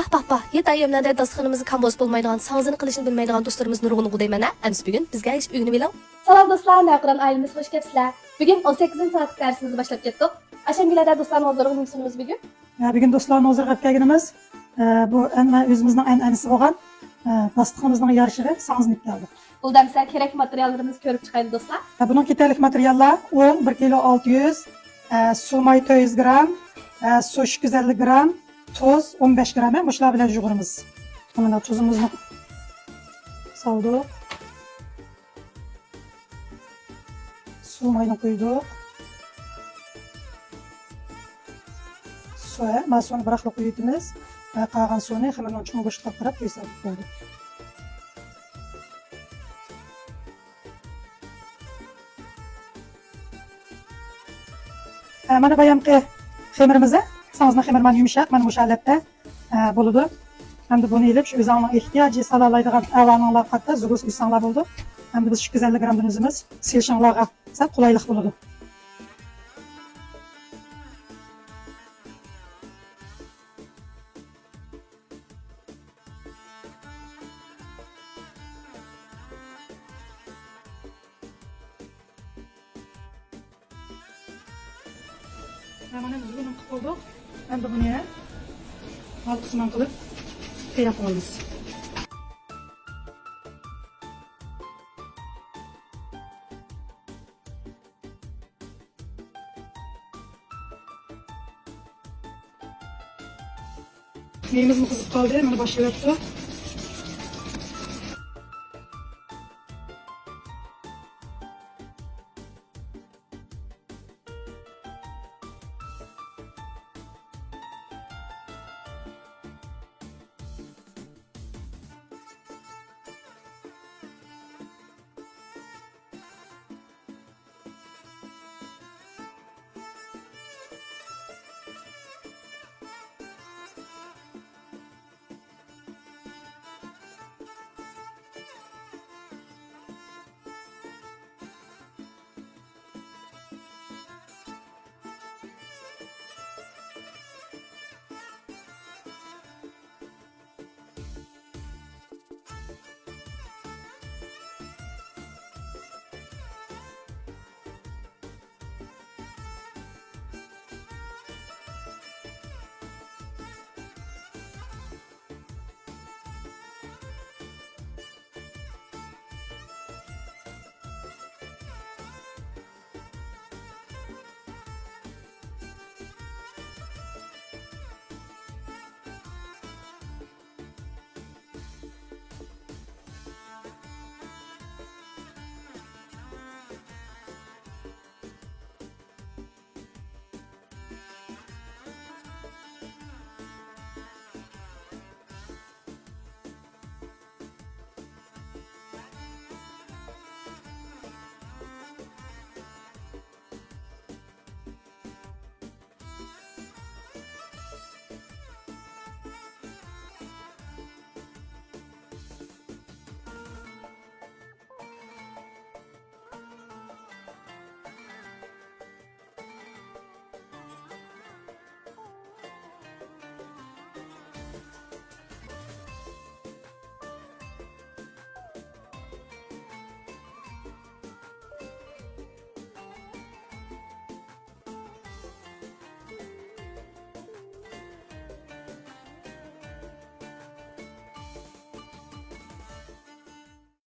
Pah. Yetayemlerde dastıkhanımızı kamboz bulmaydıgan, sağzını kılışını bilmeydigan dostlarımız nurgunu kudayman. Ems bugün bizge geçip ügünü bilen. Salam dostlar, Naqran ailemiz hoş geldinizler. Bugün 18. saat dersimizi başlap ketdik. Aşamgilarda dostlarning huzuriga nimsimiz bugün? Bugün dostlarning huzuriga kelganimiz bu o'zimizning an'anasi bo'lgan dasturxonimizning yarışığı Sangza'ni keldi. Bu da bizga kerak materiallarimizni ko'rib chiqaylik dostlar. Bunun kerakli materiallar un 1 kilo 600, suv may 400 gram, suv 250 gram, tuz 15 gram. Bu shular bilan yugurimiz. Mana tuzimizni soldik. Suv mayni qo'ydik. Suv, mana suvni bir axloq qo'yamiz. Qolgan suvni xamirning uchun bo'shliqqa qarab qo'ysak bo'ladi. Mana bu yamqi xamirimiz, Sangzning xamiri mana yumshoq, mana bu shalatda bo'ladi. Hamda buni ilib shu o'zingizning ehtiyoji salalaydigan avaninglar qatta zugus uysanglar bo'ldi. Hamda biz 250 gramdan o'zimiz silishinglarga sal qulaylik bo'ladi. Mana biz buni qilib qo'ydik. Endi buni alt qisman qilib qiyab qo'yamiz. Neyimiz qizib qoldi, mana boshlayapti.